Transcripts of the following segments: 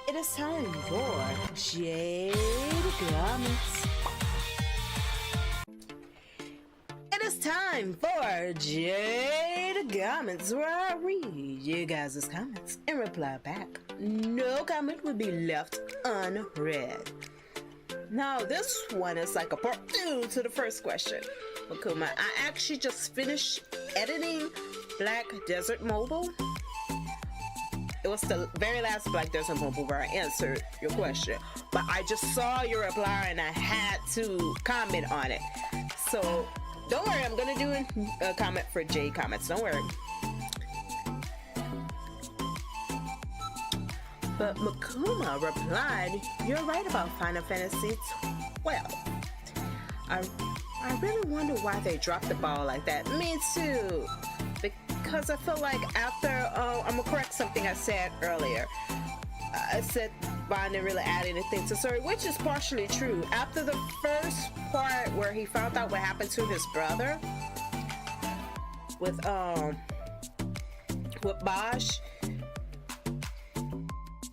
It is time for Jade Comments. It is time for Jade Comments, where I read you guys' comments and reply back. No comment will be left unread. Now this one is like a part 2 to the first question. Makuma, I actually just finished editing Black Desert Mobile. It was the very last Black Desert Mobile where I answered your question, but I just saw your reply and I had to comment on it. So don't worry, I'm gonna do a comment for Jade Comments, don't worry. But Makuma replied, "You're right about Final Fantasy XII. I really wonder why they dropped the ball like that." Me too. Because I feel like after, I'm gonna correct something I said earlier. I said Vaughn didn't really add anything to the story, which is partially true. After the first part where he found out what happened to his brother with Bosch,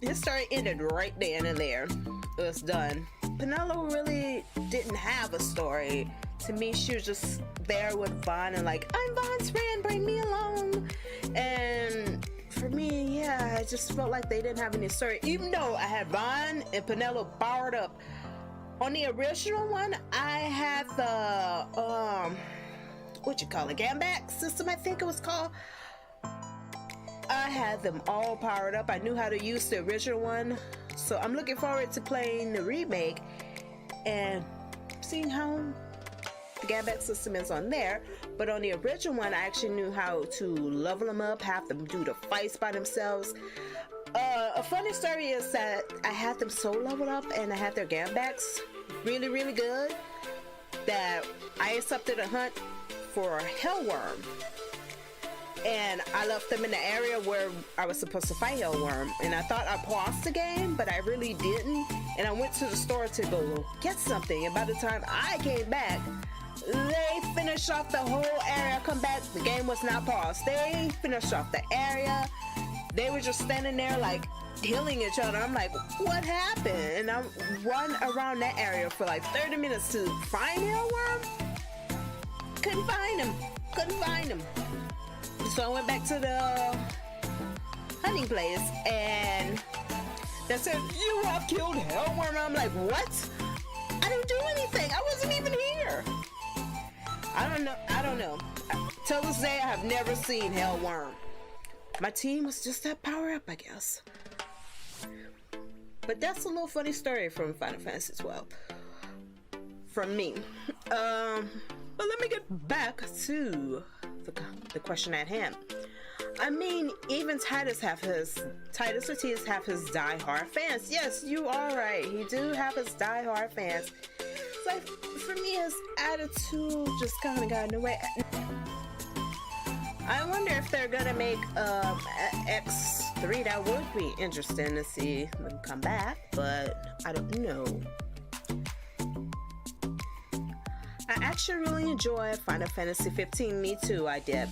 his story ended right then and there. It was done. Penelope really didn't have a story. To me, she was just there with Vaughn and like, "I'm Vaughn's friend, bring me along." And for me, yeah, I just felt like they didn't have any story. Even though I had Vaughn and Penelope powered up. On the original one, I had the, what you call it, Gamback system, I think it was called. I had them all powered up. I knew how to use the original one. So I'm looking forward to playing the remake and seeing how the Gamback system is on there. But on the original one, I actually knew how to level them up, have them do the fights by themselves. A funny story is that I had them so leveled up and I had their Gambacks really, really good that I accepted a hunt for a Hellworm. And I left them in the area where I was supposed to fight Hellworm. And I thought I paused the game, but I really didn't. And I went to the store to go get something. And by the time I came back, they finished off the whole area. I come back, the game was not paused. They finished off the area. They were just standing there like healing each other. I'm like, what happened? And I run around that area for like 30 minutes to find Hellworm. Couldn't find him. Couldn't find him. So I went back to the hunting place and they said, "You have killed Hellworm." I'm like, what? I didn't do anything. I wasn't even here. I don't know. Till this day, I have never seen Hellworm. My team was just that power up, I guess. But that's a little funny story from Final Fantasy XII. From me. But let me get back to the question at hand. I mean, even Titus Ortiz have his die-hard fans. Yes, you are right. He do have his die-hard fans. So for me, his attitude just kind of got in the way. I wonder if they're gonna make X3. That would be interesting to see them come back, but I don't know. I actually really enjoyed Final Fantasy 15. Me too, I did.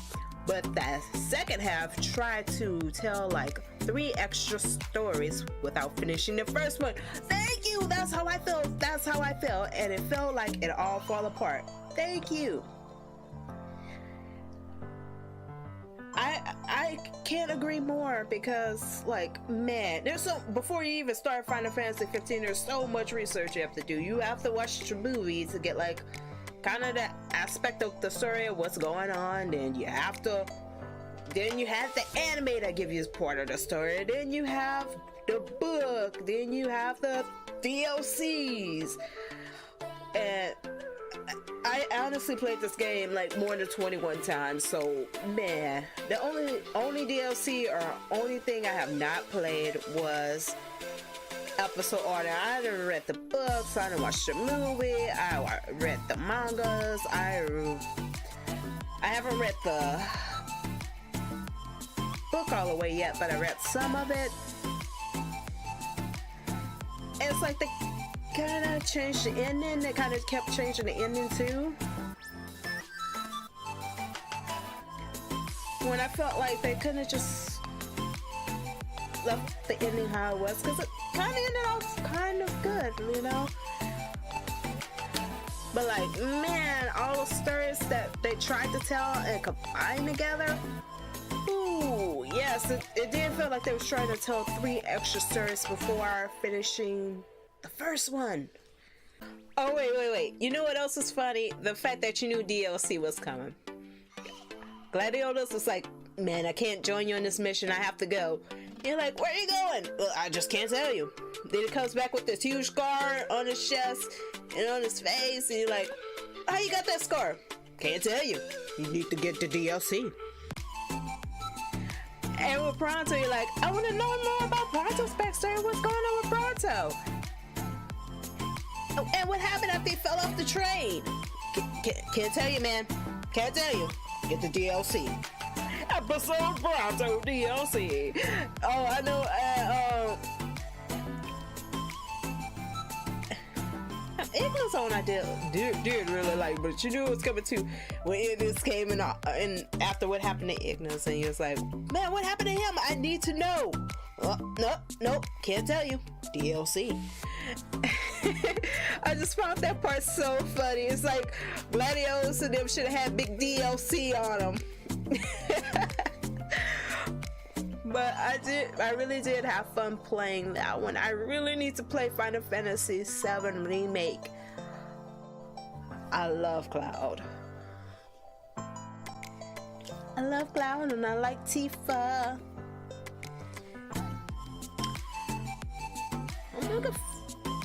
But that second half tried to tell like 3 extra stories without finishing the first one. Thank you! That's how I felt. That's how I felt. And it felt like it all fell apart. Thank you. I can't agree more because, like, man, there's so, before you even start Final Fantasy 15, there's so much research you have to do. You have to watch the movie to get like kind of the aspect of the story of what's going on. Then you have the anime that gives you part of the story. Then you have the book. Then you have the DLCs. And I honestly played this game like more than 21 times. So man, the only DLC or only thing I have not played was episode order. I didn't read the books, I didn't watch the movie, I read the mangas, I haven't read the book all the way yet, but I read some of it. And it's like they kind of changed the ending, they kind of kept changing the ending too. When I felt like they couldn't just left the ending how it was, because it kind of ended off kind of good, you know. But like, man, all the stories that they tried to tell and combine together, ooh, yes, it did feel like they was trying to tell 3 extra stories before finishing the first one. Oh, wait. You know what else is funny? The fact that you knew DLC was coming. Gladiolus was like, man, I can't join you on this mission. I have to go. You're like, where are you going? Well, I just can't tell you. Then it comes back with this huge scar on his chest and on his face. And you're like, how you got that scar? Can't tell you. You need to get the DLC. And with Pronto, you're like, I want to know more about Pronto's backstory. What's going on with Pronto? Oh, and what happened after he fell off the train? Can't tell you, man. Can't tell you. Get the DLC. Episode Pronto DLC. Oh, I know. Ignorance on I did really like, but you knew it was coming too when Ignorance came in after what happened to Ignorance, and he was like, man, what happened to him? I need to know. Nope, can't tell you. DLC. I just found that part so funny. It's like Gladiolus and them should have had big DLC on them. But I really did have fun playing that one. I really need to play Final Fantasy VII Remake. I love Cloud. I love Cloud and I like Tifa.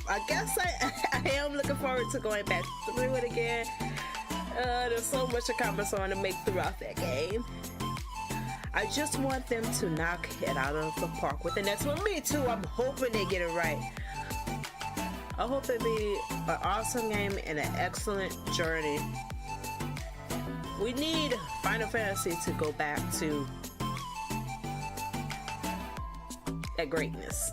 I guess I am looking forward to going back through it again. There's so much accomplishments I want to make throughout that game. I just want them to knock it out of the park with the next one. Me too. I'm hoping they get it right. I hope it be an awesome game and an excellent journey. We need Final Fantasy to go back to that greatness.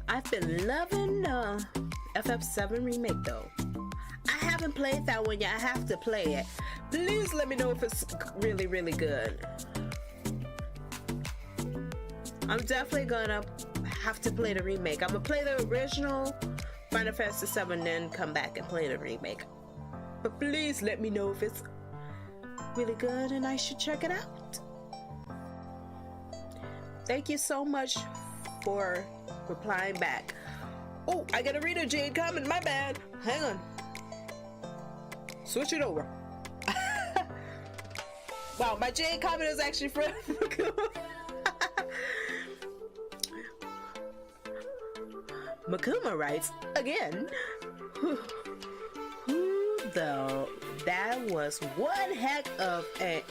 I've been loving FF7 Remake though. I haven't played that one yet. I have to play it. Please let me know if it's really, really good. I'm definitely gonna have to play the remake. I'm gonna play the original Final Fantasy VII, then come back and play the remake. But please let me know if it's really good and I should check it out. Thank you so much for replying back. Oh, I gotta read a Jade comment. My bad. Hang on. Switch it over. Wow, my Jade comment is actually from Makuma. Makuma writes again. Though that was one heck of an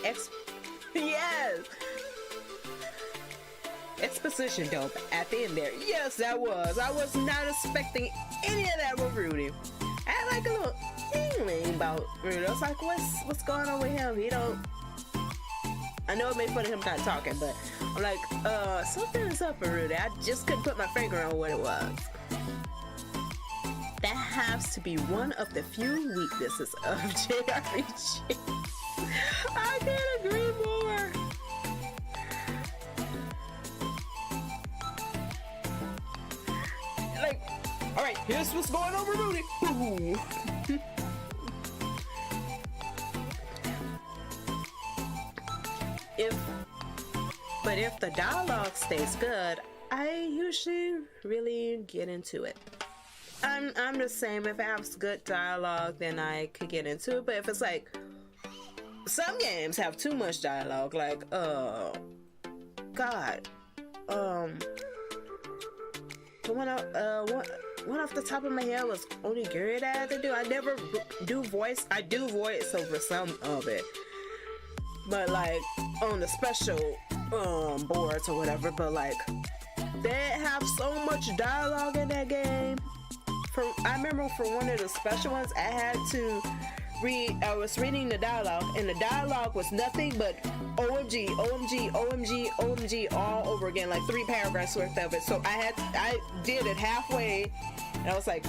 yes. Exposition dope at the end there. Yes, that was. I was not expecting any of that with Rudy. I had like a little inkling about Rudy. I was like, what's going on with him? He don't. I know it made fun of him not talking, but I'm like, something's up with Rudy. I just couldn't put my finger on what it was. That has to be one of the few weaknesses of JRPG. I can't agree more. Like, all right, here's what's going on with Rudy. If the dialogue stays good, I usually really get into it. I'm the same. If it has good dialogue, then I could get into it. But if it's like, some games have too much dialogue, like God, the one off the top of my head was Onigiri that I had to do. I never do voice. I do voice over some of it, but like on the special boards or whatever. But like, they have so much dialogue in that game. I remember for one of the special ones, I had to read. I was reading the dialogue, and the dialogue was nothing but OMG, OMG, OMG, OMG all over again, like 3 paragraphs worth of it. So I did it halfway, and I was like,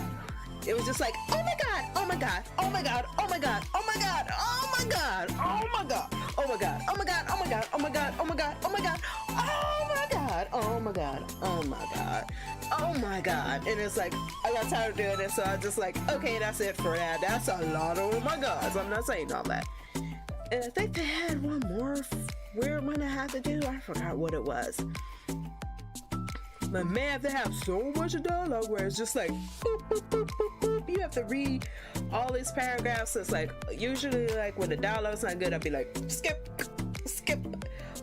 it was just like, oh my god, oh my god, oh my god, oh my god, oh my god, oh my god, oh my god, oh my god, oh my god, oh my god, oh my god, oh my god, oh my god, oh my god, oh my god, oh my god, oh my god. And it's like, I got tired of doing it, so I just like, okay, that's it for that. That's a lot of oh my gods. I'm not saying all that. And I think they had one more weird one I had to do. I forgot what it was. But man, they have so much dialogue where it's just like boop, boop, boop, boop, boop. You have to read all these paragraphs. It's like usually like when the dialogue's not good, I'll be like skip, skip.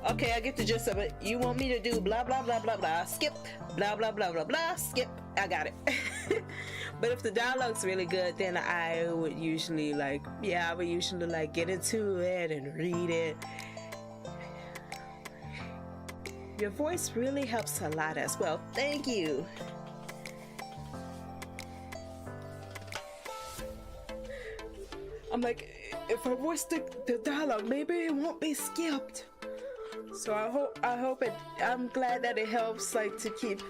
Okay, I get the gist of it. You want me to do blah blah blah blah blah, skip, blah blah blah blah blah, skip. I got it. But if the dialogue's really good, then I would usually like, yeah, I would usually like get into it and read it. Your voice really helps a lot as well. Thank you. I'm like, if I voice the dialogue, maybe it won't be skipped. So I hope it. I'm glad that it helps, like, to keep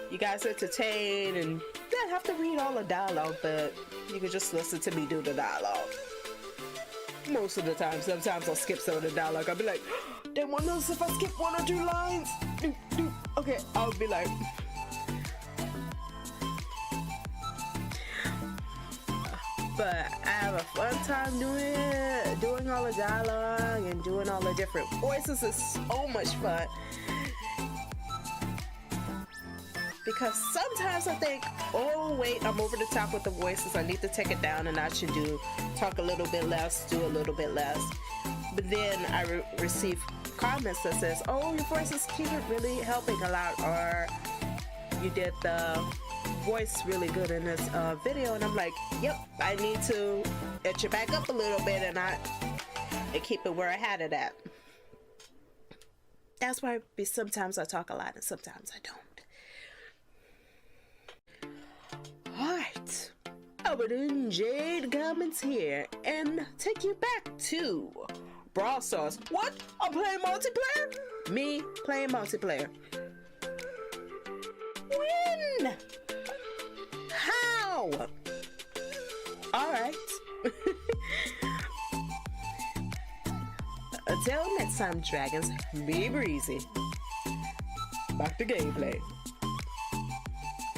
you guys entertained and not have to read all the dialogue, but you can just listen to me do the dialogue. Most of the time, sometimes I'll skip some of the dialogue. I'll be like, then what else if I skip 1 or 2 lines? Okay, I'll be like, but I have a fun time doing all the dialogue and doing all the different voices. Is so much fun. Because sometimes I think, oh wait, I'm over the top with the voices. I need to take it down, and I should talk a little bit less, do a little bit less. But then I receive comments that says, oh, your voices keep it really helping a lot, or you did the voice really good in this video. And I'm like, yep, I need to etch it back up a little bit and keep it where I had it at. That's why sometimes I talk a lot and sometimes I don't. Alright, over to Jade Comments here and take you back to Brawl Stars. What? I'm playing multiplayer? Me playing multiplayer. When? How? Alright. Until next time, dragons, be breezy. Back to gameplay.